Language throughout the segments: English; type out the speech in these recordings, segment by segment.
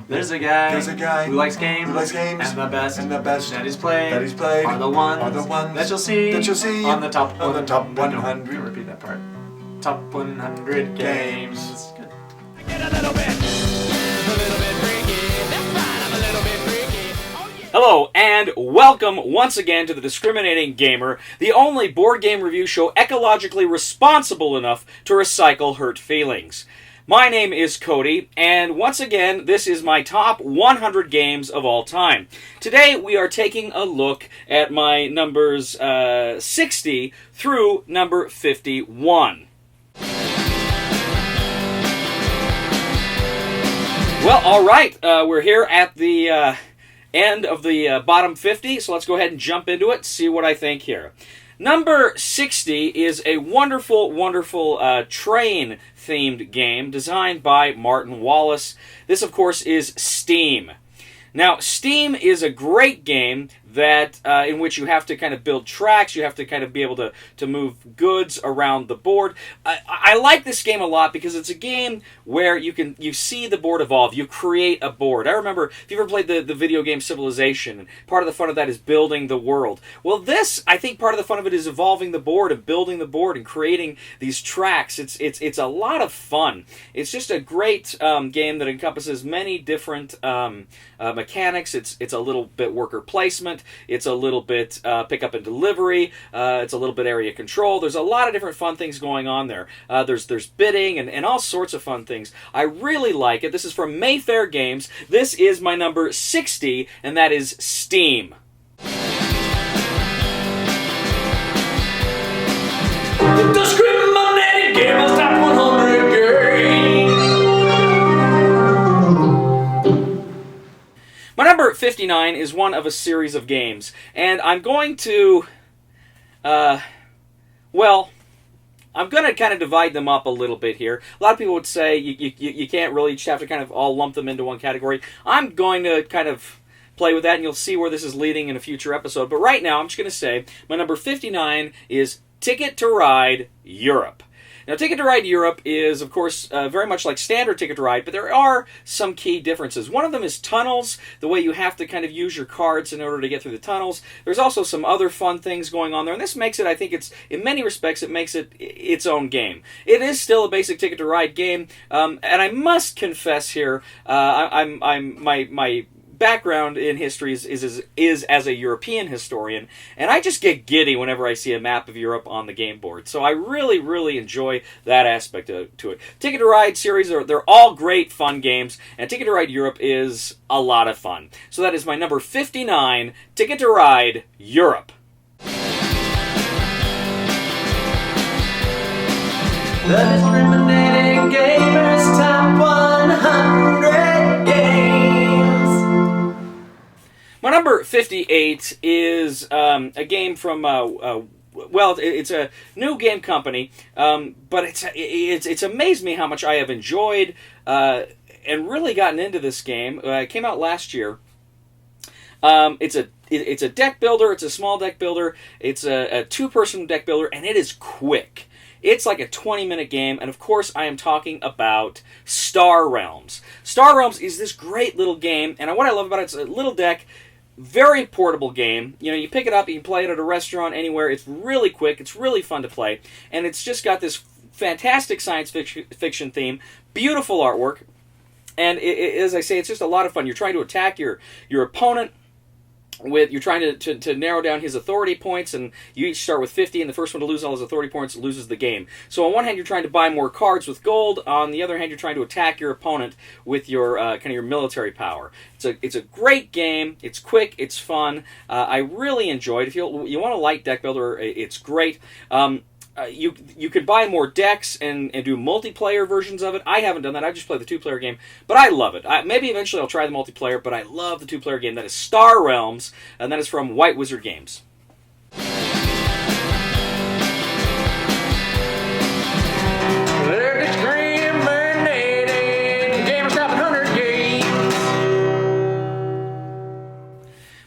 There's a guy who likes games, and the best that he's played are the ones that you'll see on the top 100. Repeat that part. Top 100 games. Good. Get a little bit freaky. That's right, I'm a little bit freaky. Oh, yeah. Hello, and welcome once again to The Discriminating Gamer, the only board game review show ecologically responsible enough to recycle hurt feelings. My name is Cody, and once again, this is my top 100 games of all time. Today, we are taking a look at my numbers 60 through number 51. Well, alright, we're here at the end of the bottom 50, so let's go ahead and jump into it, see what I think here. Number 60 is a wonderful, wonderful train-themed game designed by Martin Wallace. This, of course, is Steam. Now, Steam is a great game that in which you have to kind of build tracks, you have to kind of be able to move goods around the board. I like this game a lot because it's a game where you see the board evolve, you create a board. I remember, if you ever played the video game Civilization, part of the fun of that is building the world. Well, this, I think part of the fun of it is evolving the board and building the board and creating these tracks. It's a lot of fun. It's just a great game that encompasses many different mechanics. It's a little bit worker placement. It's a little bit pickup and delivery. It's a little bit area control. There's a lot of different fun things going on there. There's bidding and all sorts of fun things. I really like it. This is from Mayfair Games. This is my number 60, and that is Steam. Discriminating Gamers Top 100 Games. My number 59 is one of a series of games, and I'm going to, I'm going to kind of divide them up a little bit here. A lot of people would say you can't really, you just have to kind of all lump them into one category. I'm going to kind of play with that, and you'll see where this is leading in a future episode. But right now, I'm just going to say my number 59 is Ticket to Ride Europe. Now, Ticket to Ride Europe is, of course, very much like standard Ticket to Ride, but there are some key differences. One of them is tunnels, the way you have to kind of use your cards in order to get through the tunnels. There's also some other fun things going on there, and this makes it, I think in many respects, it makes it its own game. It is still a basic Ticket to Ride game, and I must confess here, my background in history is as a European historian, and I just get giddy whenever I see a map of Europe on the game board. So I really, really enjoy that aspect to it. Ticket to Ride series, they're all great fun games, and Ticket to Ride Europe is a lot of fun. So that is my number 59, Ticket to Ride Europe. The Discriminating Gamers Top 100 Games. My number 58 is a game from, it's a new game company, but it's amazed me how much I have enjoyed and really gotten into this game. It came out last year. It's a deck builder. It's a small deck builder. It's a two-person deck builder, and it is quick. It's like a 20-minute game, and of course I am talking about Star Realms. Star Realms is this great little game, and what I love about it, it's a little deck, very portable game. You know, you pick it up, you can play it at a restaurant, anywhere. It's really quick, it's really fun to play, and it's just got this fantastic science fiction theme, beautiful artwork, and as I say, it's just a lot of fun. You're trying to attack your opponent. You're trying to narrow down his authority points, and you each start with 50, and the first one to lose all his authority points loses the game. So on one hand, you're trying to buy more cards with gold. On the other hand, you're trying to attack your opponent with your kind of your military power. It's a great game. It's quick. It's fun. I really enjoyed it. If you want a light deck builder, it's great. You could buy more decks and do multiplayer versions of it. I haven't done that. I just play the two-player game, but I love it. Maybe eventually I'll try the multiplayer, but I love the two-player game. That is Star Realms, and that is from White Wizard Games.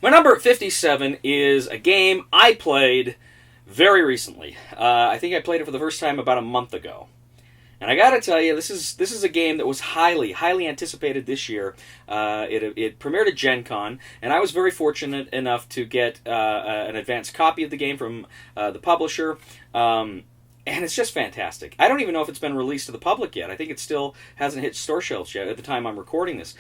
My number 57 is a game I played very recently. I think I played it for the first time about a month ago. And I got to tell you, this is a game that was highly anticipated this year. It premiered at Gen Con, and I was very fortunate enough to get an advanced copy of the game from the publisher. And it's just fantastic. I don't even know if it's been released to the public yet. I think it still hasn't hit store shelves yet at the time I'm recording this.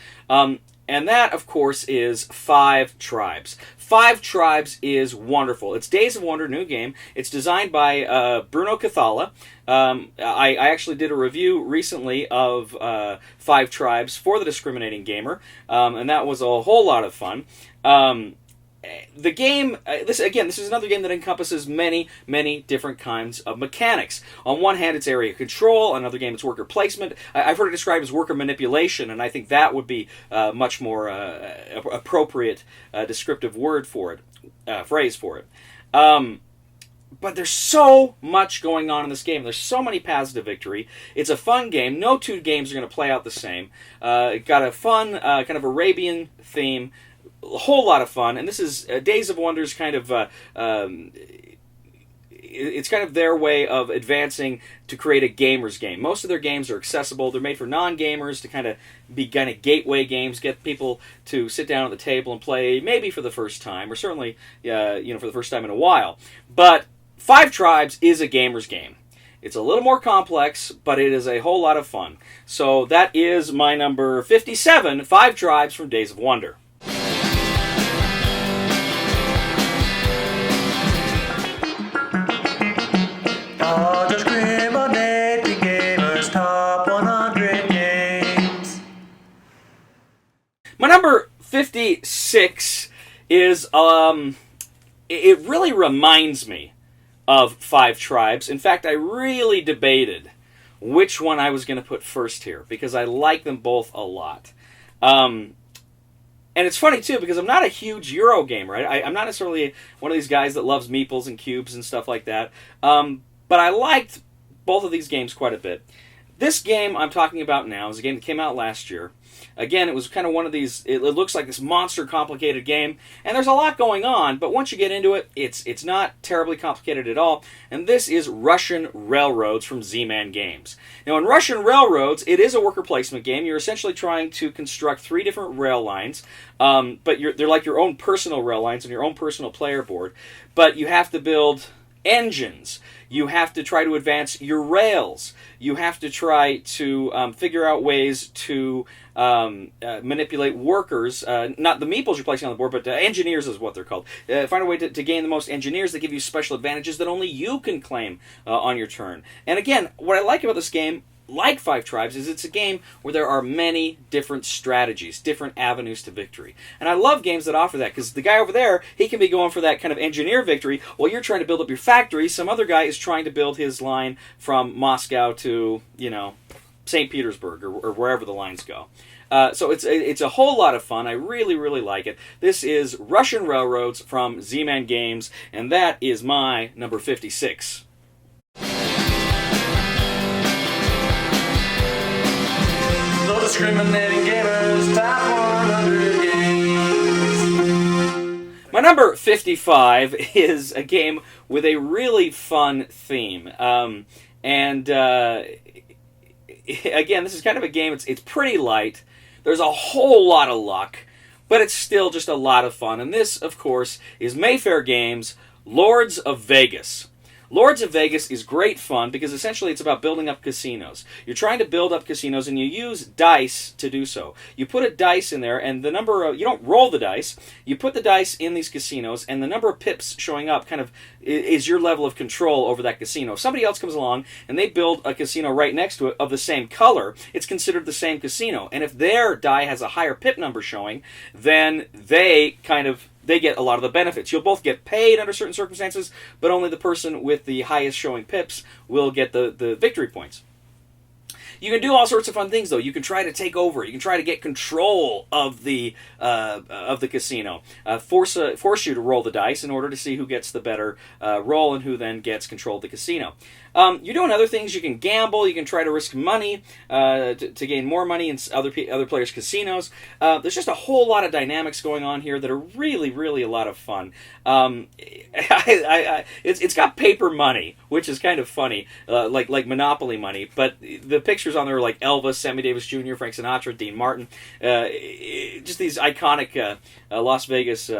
And that, of course, is Five Tribes. Five Tribes is wonderful. It's Days of Wonder, new game. It's designed by Bruno Cathala. I actually did a review recently of Five Tribes for the Discriminating Gamer, and that was a whole lot of fun. The game, this is another game that encompasses many different kinds of mechanics. On one hand, it's area control. On another game, it's worker placement. I've heard it described as worker manipulation, and I think that would be much more appropriate descriptive word for it, phrase for it. But there's so much going on in this game. There's so many paths to victory. It's a fun game. No two games are going to play out the same. It got a fun kind of Arabian theme. A whole lot of fun, and this is Days of Wonder's kind of it's kind of their way of advancing to create a gamer's game. Most of their games are accessible. They're made for non-gamers to kind of be kind of gateway games, get people to sit down at the table and play maybe for the first time, or certainly for the first time in a while. But Five Tribes is a gamer's game. It's a little more complex, but it is a whole lot of fun. So that is my number 57, Five Tribes from Days of Wonder. My number 56 is, it really reminds me of Five Tribes. In fact, I really debated which one I was going to put first here, because I like them both a lot. And it's funny, too, because I'm not a huge Euro gamer. I'm not necessarily one of these guys that loves meeples and cubes and stuff like that. But I liked both of these games quite a bit. This game I'm talking about now is a game that came out last year. Again, it was kind of one of these, it looks like this monster complicated game, and there's a lot going on, but once you get into it, it's not terribly complicated at all, and this is Russian Railroads from Z-Man Games. Now, in Russian Railroads, it is a worker placement game. You're essentially trying to construct 3 different rail lines, but they're like your own personal rail lines on your own personal player board, but you have to build engines. You have to try to advance your rails. You have to try to figure out ways to manipulate workers, not the meeples you're placing on the board, but engineers is what they're called. Find a way to gain the most engineers that give you special advantages that only you can claim on your turn. And again, what I like about this game, like Five Tribes, is it's a game where there are many different strategies, different avenues to victory. And I love games that offer that, because the guy over there, he can be going for that kind of engineer victory while you're trying to build up your factory. Some other guy is trying to build his line from Moscow to, St. Petersburg or wherever the lines go. So it's a whole lot of fun. I really like it. This is Russian Railroads from Z-Man Games, and that is my number 56. Discriminating Gamers Top 100 Games. My number 55 is a game with a really fun theme. Again, this is kind of a game, it's pretty light. There's a whole lot of luck, but it's still just a lot of fun. And this, of course, is Mayfair Games' Lords of Vegas. Lords of Vegas is great fun because essentially it's about building up casinos. You're trying to build up casinos and you use dice to do so. You put a dice in there and the number of, you don't roll the dice, you put the dice in these casinos and the number of pips showing up kind of is your level of control over that casino. If somebody else comes along and they build a casino right next to it of the same color, it's considered the same casino. And if their die has a higher pip number showing, then they get a lot of the benefits. You'll both get paid under certain circumstances, but only the person with the highest showing pips will get the victory points. You can do all sorts of fun things, though. You can try to take over. You can try to get control of the casino. Force you to roll the dice in order to see who gets the better roll and who then gets control of the casino. You're doing other things. You can gamble. You can try to risk money to gain more money in other players' casinos. There's just a whole lot of dynamics going on here that are really, really a lot of fun. It's got paper money, which is kind of funny, like Monopoly money. But the pictures on there are like Elvis, Sammy Davis Jr., Frank Sinatra, Dean Martin, just these iconic Las Vegas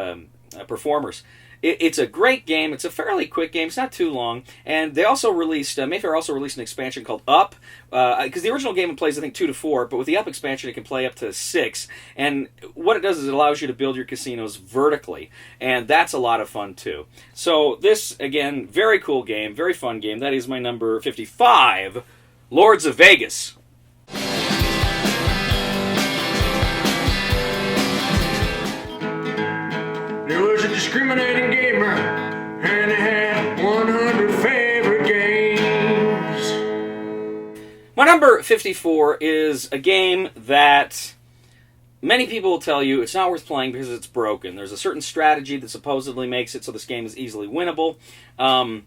performers. It's a great game. It's a fairly quick game. It's not too long. And they also released, Mayfair also released an expansion called Up, because the original game plays, I think, 2 to 4, but with the Up expansion, it can play up to 6. And what it does is it allows you to build your casinos vertically, and that's a lot of fun, too. So this, again, very cool game, very fun game. That is my number 55, Lords of Vegas. There was a discriminating gamer, and he had 100 favorite games. My number 54 is a game that many people will tell you it's not worth playing because it's broken. There's a certain strategy that supposedly makes it so this game is easily winnable. I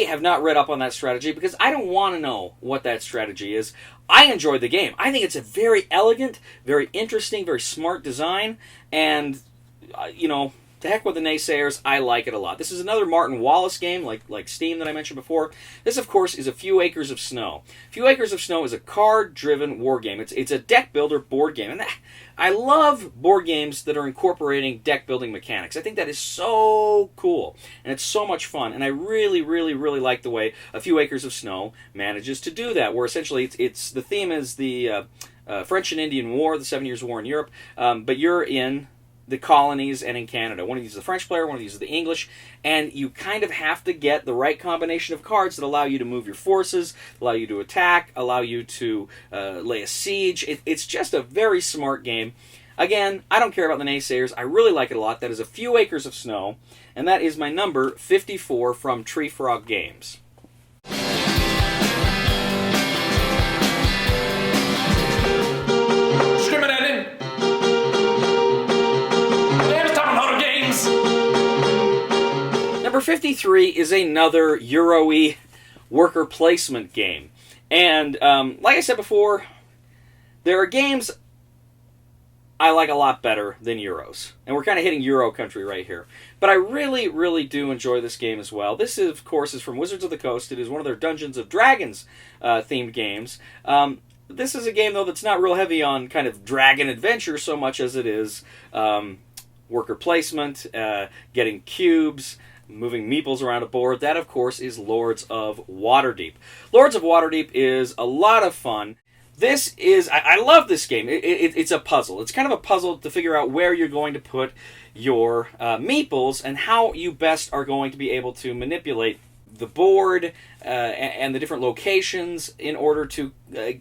have not read up on that strategy because I don't want to know what that strategy is. I enjoyed the game. I think it's a very elegant, very interesting, very smart design, and to heck with the naysayers, I like it a lot. This is another Martin Wallace game, like Steam that I mentioned before. This, of course, is A Few Acres of Snow. A Few Acres of Snow is a card-driven war game. It's a deck builder board game, and I love board games that are incorporating deck building mechanics. I think that is so cool, and it's so much fun, and I really, really, really like the way A Few Acres of Snow manages to do that, where essentially it's the theme is the French and Indian War, the 7 Years' War in Europe, but you're in the colonies and in Canada. One of these is the French player, one of these is the English, and you kind of have to get the right combination of cards that allow you to move your forces, allow you to attack, allow you to lay a siege. It's just a very smart game. Again, I don't care about the naysayers. I really like it a lot. That is A Few Acres of Snow, and that is my number 54 from Tree Frog Games. Number 53 is another Euro-y worker placement game. And like I said before, there are games I like a lot better than Euros. And we're kind of hitting Euro country right here. But I really, really do enjoy this game as well. This, of course, is from Wizards of the Coast. It is one of their Dungeons of Dragons themed games. This is a game, though, that's not real heavy on kind of dragon adventure so much as it is worker placement, getting cubes, moving meeples around a board. That, of course, is Lords of Waterdeep. Lords of Waterdeep is a lot of fun. This is, I love this game. It's a puzzle. It's kind of a puzzle to figure out where you're going to put your meeples and how you best are going to be able to manipulate the board and the different locations in order to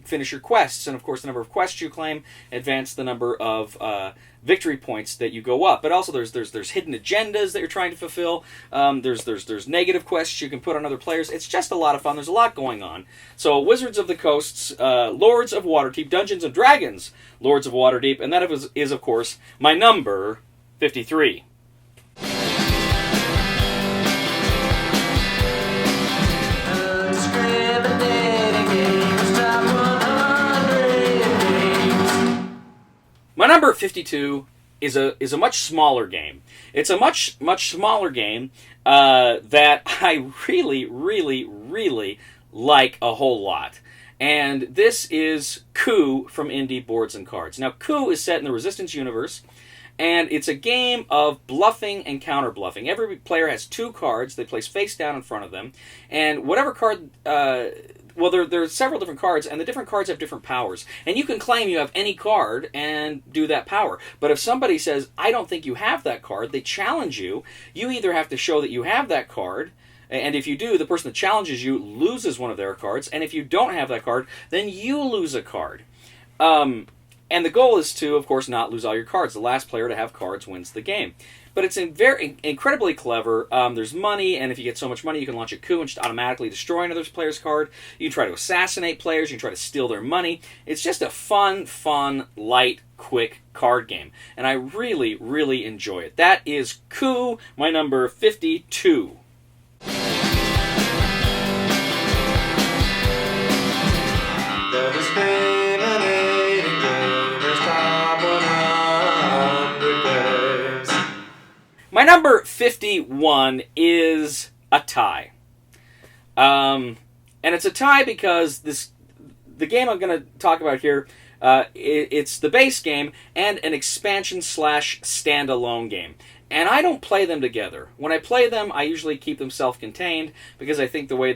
finish your quests. And of course, the number of quests you claim advance the number of victory points that you go up. But also, there's hidden agendas that you're trying to fulfill. There's negative quests you can put on other players. It's just a lot of fun. There's a lot going on. So, Wizards of the Coast's Lords of Waterdeep, Dungeons and Dragons, Lords of Waterdeep, and that is of course my number 53. My number 52 is a much smaller game. It's a much smaller game that I really, really, really like a whole lot. And this is Coup from Indie Boards and Cards. Now, Coup is set in the Resistance universe, and it's a game of bluffing and counter-bluffing. Every player has 2 cards. They place face down in front of them, and whatever card... there are several different cards, and the different cards have different powers. And you can claim you have any card and do that power. But if somebody says, I don't think you have that card, they challenge you. You either have to show that you have that card, and if you do, the person that challenges you loses one of their cards. And if you don't have that card, then you lose a card. And the goal is to, of course, not lose all your cards. The last player to have cards wins the game. But it's incredibly clever. There's money, and if you get so much money, you can launch a coup and just automatically destroy another player's card. You can try to assassinate players. You can try to steal their money. It's just a fun, light, quick card game. And I really, really enjoy it. That is Coup, my number 52. number 51 is a tie. And it's a tie because the game I'm going to talk about here, it's the base game and an expansion / standalone game. And I don't play them together. When I play them, I usually keep them self-contained because I think the way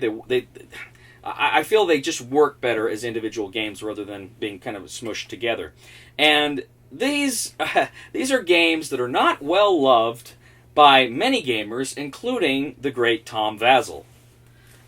I feel they just work better as individual games rather than being kind of smushed together. And these are games that are not well loved by many gamers, including the great Tom Vasel.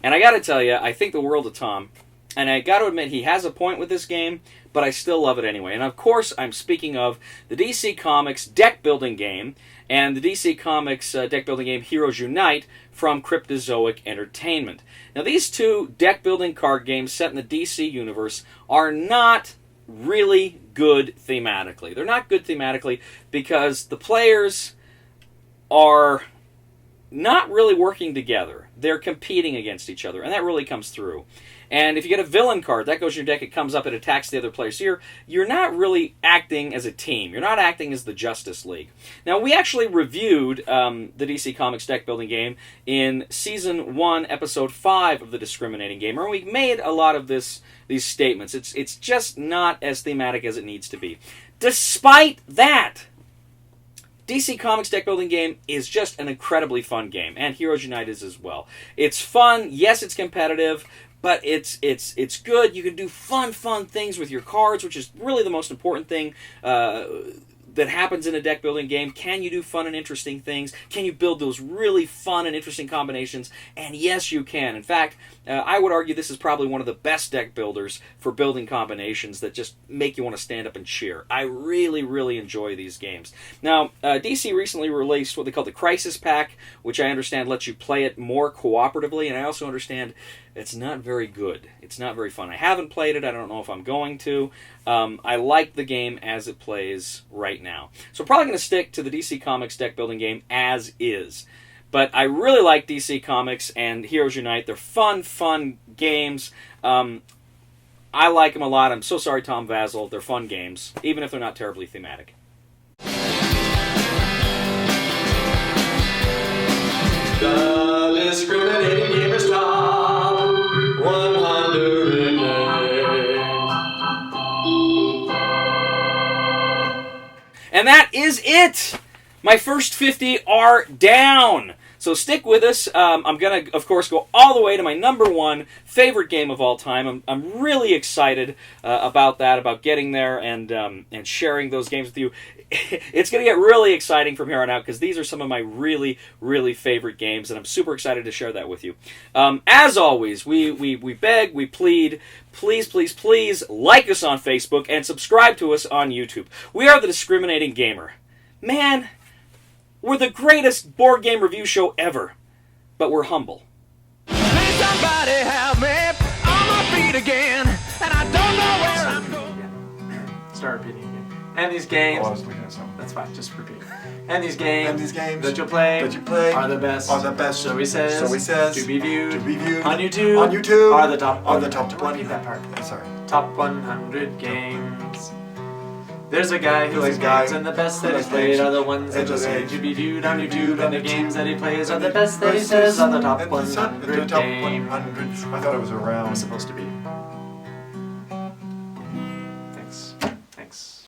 And I got to tell you, I think the world of Tom. And I got to admit, he has a point with this game, but I still love it anyway. And of course, I'm speaking of the DC Comics deck building game and the DC Comics deck building game Heroes Unite from Cryptozoic Entertainment. Now, these two deck building card games set in the DC universe are not really good thematically. They're not good thematically because the players are not really working together. They're competing against each other, and that really comes through. And if you get a villain card, that goes in your deck, it comes up, it attacks the other players. So you're not really acting as a team. You're not acting as the Justice League. Now, we actually reviewed the DC Comics deck building game in Season 1, Episode 5 of The Discriminating Gamer, and we made a lot of these statements. It's just not as thematic as it needs to be. Despite that, DC Comics deck building game is just an incredibly fun game, and Heroes Unite is as well. It's fun, yes, it's competitive, but it's good. You can do fun things with your cards, which is really the most important thing that happens in a deck building game. Can you do fun and interesting things? Can you build those really fun and interesting combinations? And yes, you can. In fact, I would argue this is probably one of the best deck builders for building combinations that just make you want to stand up and cheer. I really, really enjoy these games. Now, DC recently released what they call the Crisis Pack, which I understand lets you play it more cooperatively, and I also understand it's not very good. It's not very fun. I haven't played it. I don't know if I'm going to. I like the game as it plays right now. So I'm probably going to stick to the DC Comics deck building game as is. But I really like DC Comics and Heroes Unite. They're fun games. I like them a lot. I'm so sorry, Tom Vasel. They're fun games, even if they're not terribly thematic. The Discriminating Gamer's Top 100 games. And that is it! My first 50 are down! So stick with us. I'm going to, of course, go all the way to my number one favorite game of all time. I'm really excited about that, about getting there and sharing those games with you. It's going to get really exciting from here on out because these are some of my really, really favorite games, and I'm super excited to share that with you. As always, we beg, we plead, please like us on Facebook and subscribe to us on YouTube. We are the Discriminating Gamer. Man, we're the greatest board game review show ever, but we're humble. Please somebody help me on my feet again, and I don't know where I'm going. Start repeating again. And these games. Oh, I was looking at something. That's fine. Just repeat. And these games. that you play are the best. So he says. To be viewed. On YouTube. Are the top. Repeat that part. Sorry. Top 100 games. There's a guy who likes games, and the best that he's played are the ones that just say to be viewed on YouTube, and the games that he plays are the best that he says are the top 100 games. I thought it was around. It was supposed to be.